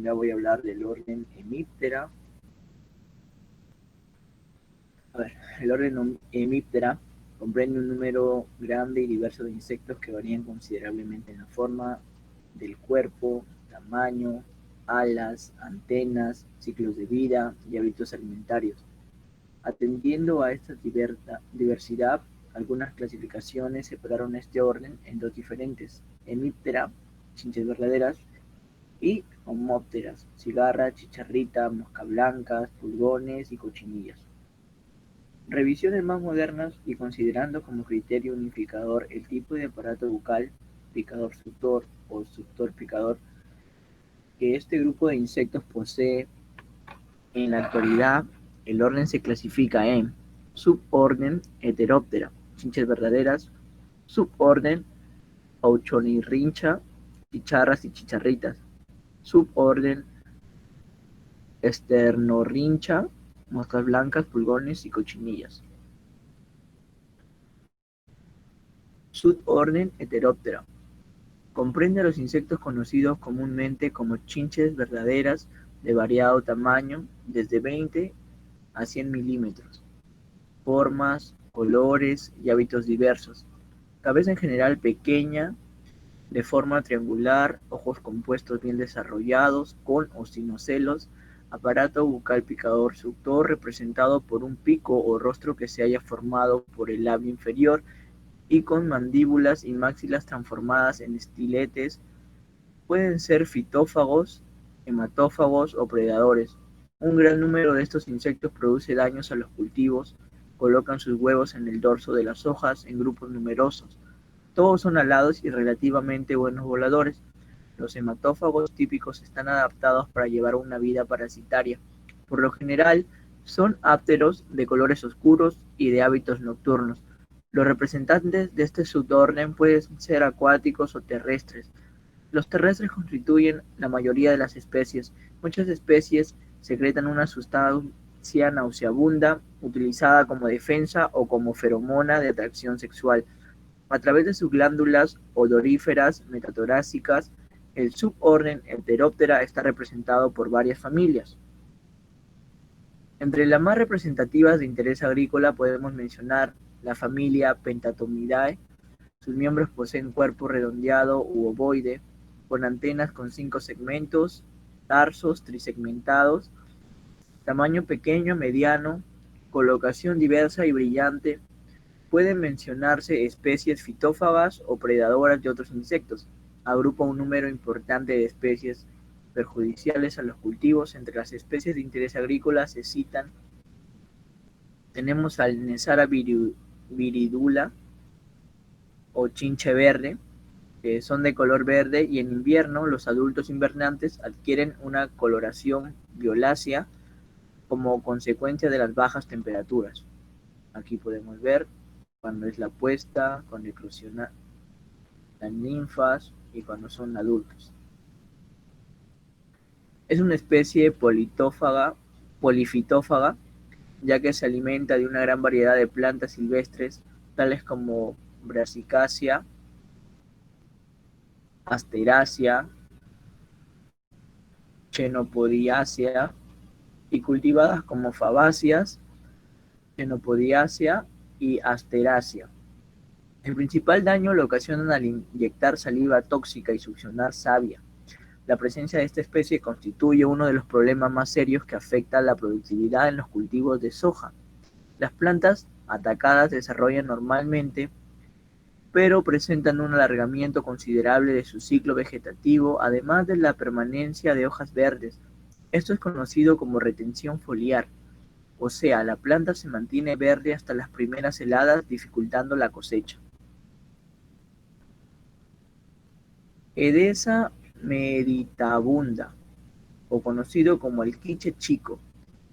Ahora voy a hablar del orden Hemiptera. El orden Hemiptera comprende un número grande y diverso de insectos que varían considerablemente en la forma del cuerpo, tamaño, alas, antenas, ciclos de vida y hábitos alimentarios. Atendiendo a esta diversidad, algunas clasificaciones separaron este orden en dos diferentes: Hemiptera, chinches verdaderas, y homópteras, cigarra, chicharrita, mosca blancas, pulgones y cochinillas. Revisiones más modernas y considerando como criterio unificador el tipo de aparato bucal, picador-suctor o suctor-picador, que este grupo de insectos posee, en la actualidad el orden se clasifica en suborden Heteroptera, chinches verdaderas; suborden Auchornirrincha, chicharras y chicharritas; suborden Sternorrhyncha, moscas blancas, pulgones y cochinillas. Suborden Heteroptera. Comprende a los insectos conocidos comúnmente como chinches verdaderas de variado tamaño, desde 20 a 100 milímetros, formas, colores y hábitos diversos. Cabeza en general pequeña, de forma triangular, ojos compuestos bien desarrollados, con o sin ocelos, aparato bucal picador suctor representado por un pico o rostro que se haya formado por el labio inferior y con mandíbulas y maxilas transformadas en estiletes. Pueden ser fitófagos, hematófagos o predadores. Un gran número de estos insectos produce daños a los cultivos, colocan sus huevos en el dorso de las hojas en grupos numerosos. Todos son alados y relativamente buenos voladores. Los hematófagos típicos están adaptados para llevar una vida parasitaria. Por lo general, son ápteros de colores oscuros y de hábitos nocturnos. Los representantes de este suborden pueden ser acuáticos o terrestres. Los terrestres constituyen la mayoría de las especies. Muchas especies secretan una sustancia nauseabunda utilizada como defensa o como feromona de atracción sexual. A través de sus glándulas odoríferas metatorácicas, el suborden Enteroptera está representado por varias familias. Entre las más representativas de interés agrícola podemos mencionar la familia Pentatomidae. Sus miembros poseen cuerpo redondeado u ovoide, con antenas con 5 segmentos, tarsos trisegmentados, tamaño pequeño a mediano, colocación diversa y brillante. Pueden mencionarse especies fitófagas o predadoras de otros insectos. Agrupa un número importante de especies perjudiciales a los cultivos. Entre las especies de interés agrícola se citan: tenemos al Nesara viridula o chinche verde, que son de color verde y en invierno los adultos invernantes adquieren una coloración violácea como consecuencia de las bajas temperaturas. Aquí podemos ver cuando es la puesta, cuando eclosionan las ninfas y cuando son adultos. Es una especie polifitófaga, ya que se alimenta de una gran variedad de plantas silvestres, tales como Brassicacia, Asteracia, Chenopodiaceae, y cultivadas como Fabaceas, Chenopodiaceae y Asteraceae. El principal daño lo ocasionan al inyectar saliva tóxica y succionar savia. La presencia de esta especie constituye uno de los problemas más serios que afecta a la productividad en los cultivos de soja. Las plantas atacadas desarrollan normalmente, pero presentan un alargamiento considerable de su ciclo vegetativo, además de la permanencia de hojas verdes. Esto es conocido como retención foliar, o sea, la planta se mantiene verde hasta las primeras heladas, dificultando la cosecha. Edesa meditabunda, o conocido como el quiche chico,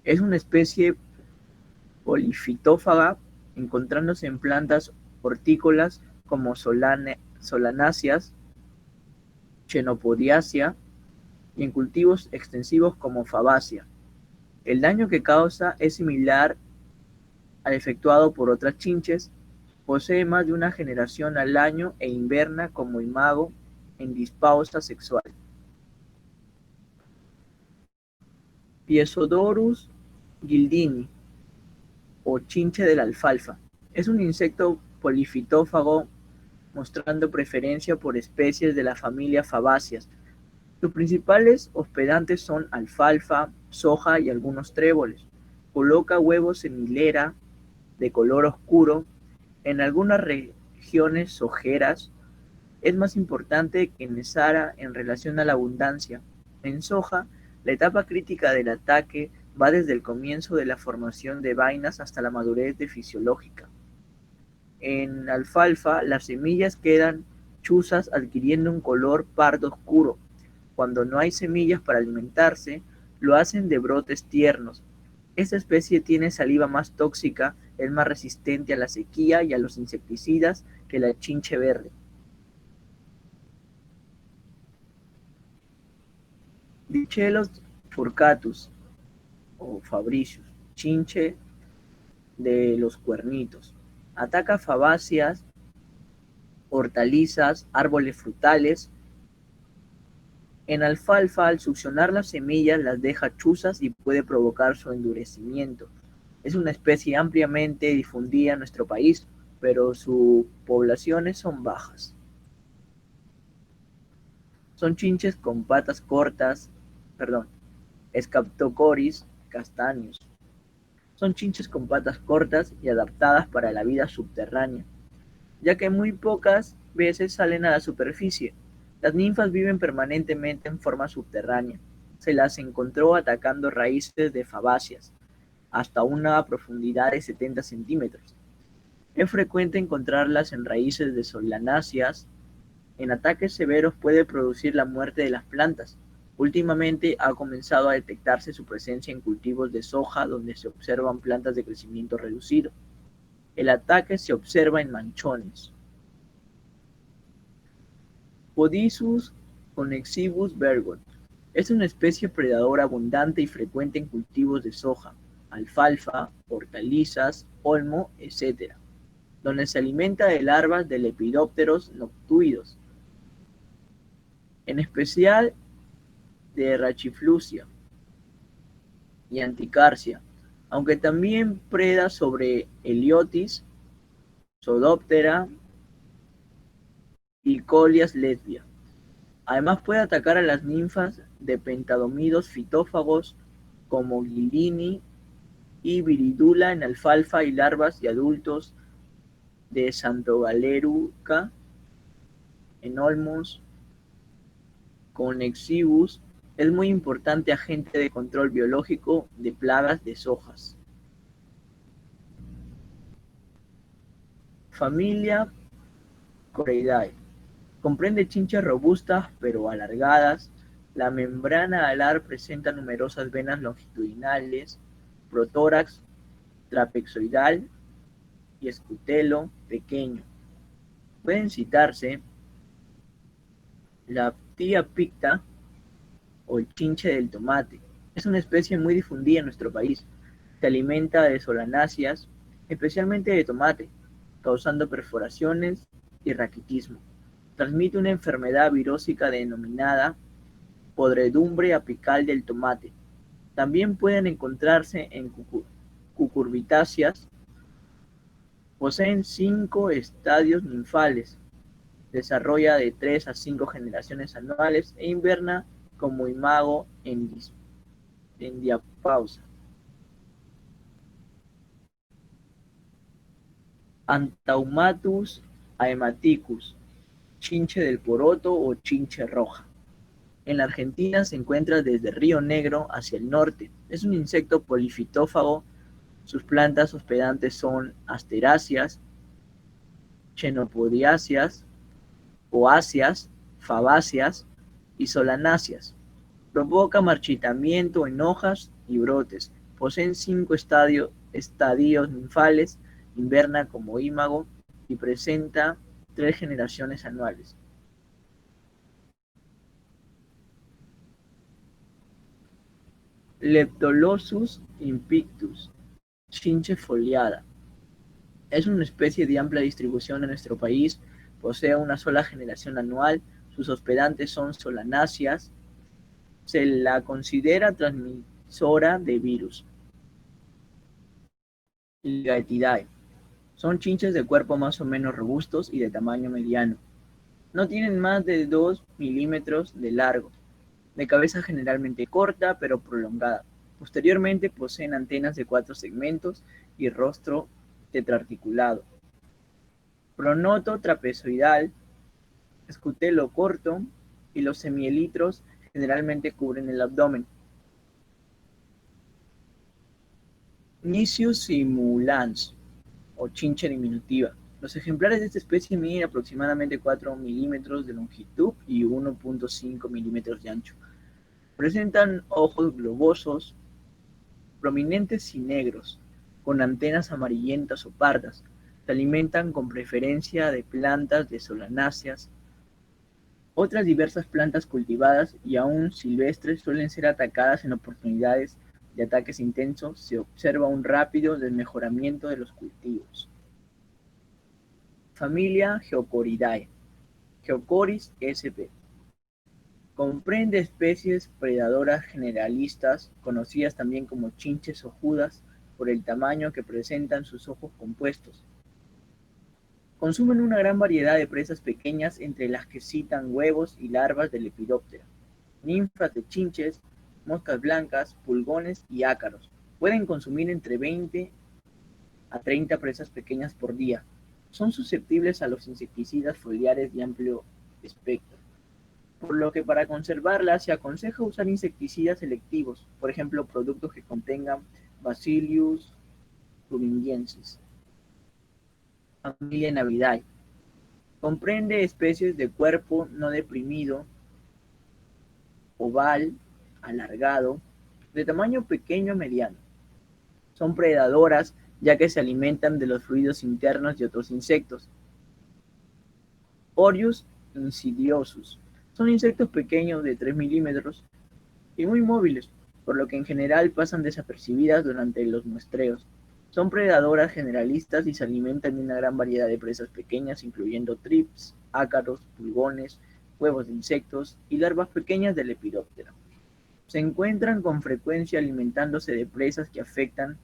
es una especie polifitófaga, encontrándose en plantas hortícolas como solanáceas, chenopodiaceae y en cultivos extensivos como Fabaceae. El daño que causa es similar al efectuado por otras chinches. Posee más de una generación al año e inverna como imago en dispausa sexual. Piezodorus guildini o chinche de la alfalfa. Es un insecto polifitófago mostrando preferencia por especies de la familia Fabaceae. Sus principales hospedantes son alfalfa, soja y algunos tréboles. Coloca huevos en hilera de color oscuro. En algunas regiones sojeras es más importante que en Sahara en relación a la abundancia. En soja, la etapa crítica del ataque va desde el comienzo de la formación de vainas hasta la madurez de fisiológica. En alfalfa, las semillas quedan chuzas adquiriendo un color pardo oscuro. Cuando no hay semillas para alimentarse, lo hacen de brotes tiernos. Esta especie tiene saliva más tóxica, es más resistente a la sequía y a los insecticidas que la chinche verde. Dichelos furcatus o fabricius, chinche de los cuernitos. Ataca fabáceas, hortalizas, árboles frutales. En alfalfa, al succionar las semillas, las deja chuzas y puede provocar su endurecimiento. Es una especie ampliamente difundida en nuestro país, pero sus poblaciones son bajas. Son chinches con patas cortas, perdón, Scaptocoris castaños. Son chinches con patas cortas y adaptadas para la vida subterránea, ya que muy pocas veces salen a la superficie. Las ninfas viven permanentemente en forma subterránea. Se las encontró atacando raíces de fabáceas hasta una profundidad de 70 centímetros. Es frecuente encontrarlas en raíces de solanáceas. En ataques severos puede producir la muerte de las plantas. Últimamente ha comenzado a detectarse su presencia en cultivos de soja donde se observan plantas de crecimiento reducido. El ataque se observa en manchones. Podicus connexivus Bergot. Es una especie predadora abundante y frecuente en cultivos de soja, alfalfa, hortalizas, olmo, etc., donde se alimenta de larvas de lepidópteros noctuidos, en especial de Rachiflusia y Anticarcia, aunque también preda sobre Heliotis, Sodoptera y Colias lesbia. Además puede atacar a las ninfas de pentadomidos fitófagos como Guilini y Viridula en alfalfa y larvas y adultos de Santogaleruca en olmos. Connexivus es muy importante agente de control biológico de plagas de sojas. Familia Coreidae. Comprende chinches robustas pero alargadas. La membrana alar presenta numerosas venas longitudinales, protórax trapezoidal y escutelo pequeño. Pueden citarse la tía picta o el chinche del tomate. Es una especie muy difundida en nuestro país. Se alimenta de solanáceas, especialmente de tomate, causando perforaciones y raquitismo. Transmite una enfermedad virósica denominada podredumbre apical del tomate. También pueden encontrarse en cucurbitáceas. Poseen 5 estadios ninfales. Desarrolla de 3 a 5 generaciones anuales e inverna como imago en diapausa. Antaumatus aematicus, chinche del poroto o chinche roja. En la Argentina se encuentra desde Río Negro hacia el norte. Es un insecto polifitófago. Sus plantas hospedantes son asteráceas, chenopodiáceas, poáceas, fabáceas y solanáceas. Provoca marchitamiento en hojas y brotes. Poseen 5 estadios ninfales, inverna como imago y presenta 3 generaciones anuales. Leptolosus invictus, chinche foliada. Es una especie de amplia distribución en nuestro país, posee una sola generación anual, sus hospedantes son solanáceas, se la considera Sora de virus. Ligatidae. Son chinches de cuerpo más o menos robustos y de tamaño mediano. No tienen más de 2 milímetros de largo, de cabeza generalmente corta pero prolongada. Posteriormente poseen antenas de 4 segmentos y rostro tetrarticulado. Pronoto trapezoidal, escutelo corto y los semielitros generalmente cubren el abdomen. Nicius simulans o chinche diminutiva. Los ejemplares de esta especie miden aproximadamente 4 milímetros de longitud y 1.5 milímetros de ancho. Presentan ojos globosos, prominentes y negros, con antenas amarillentas o pardas. Se alimentan con preferencia de plantas de solanáceas. Otras diversas plantas cultivadas y aún silvestres suelen ser atacadas en oportunidades de ataques intensos. Se observa un rápido desmejoramiento de los cultivos. Familia Geocoridae. Geocoris sp. Comprende especies predadoras generalistas, conocidas también como chinches ojudas, por el tamaño que presentan sus ojos compuestos. Consumen una gran variedad de presas pequeñas, entre las que citan huevos y larvas de Lepidoptera, ninfas de chinches, moscas blancas, pulgones y ácaros. Pueden consumir entre 20 a 30 presas pequeñas por día. Son susceptibles a los insecticidas foliares de amplio espectro, por lo que para conservarlas se aconseja usar insecticidas selectivos, por ejemplo productos que contengan Bacillus thuringiensis. Familia Navidae. Comprende especies de cuerpo no deprimido, oval, alargado, de tamaño pequeño a mediano. Son predadoras ya que se alimentan de los fluidos internos de otros insectos. Orius insidiosus. Son insectos pequeños de 3 milímetros y muy móviles, por lo que en general pasan desapercibidas durante los muestreos. Son predadoras generalistas y se alimentan de una gran variedad de presas pequeñas, incluyendo trips, ácaros, pulgones, huevos de insectos y larvas pequeñas de Lepidoptera. Se encuentran con frecuencia alimentándose de presas que afectan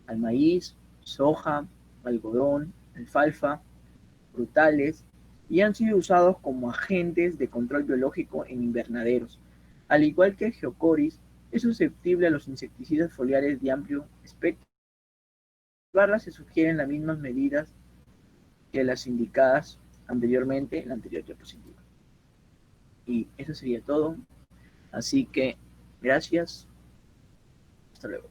al maíz, soja, algodón, alfalfa, frutales, y han sido usados como agentes de control biológico en invernaderos. Al igual que el Geocoris, es susceptible a los insecticidas foliares de amplio espectro. Para conservarlas se sugieren las mismas medidas que las indicadas anteriormente en la anterior diapositiva. Y eso sería todo. Así que, gracias. Hasta luego.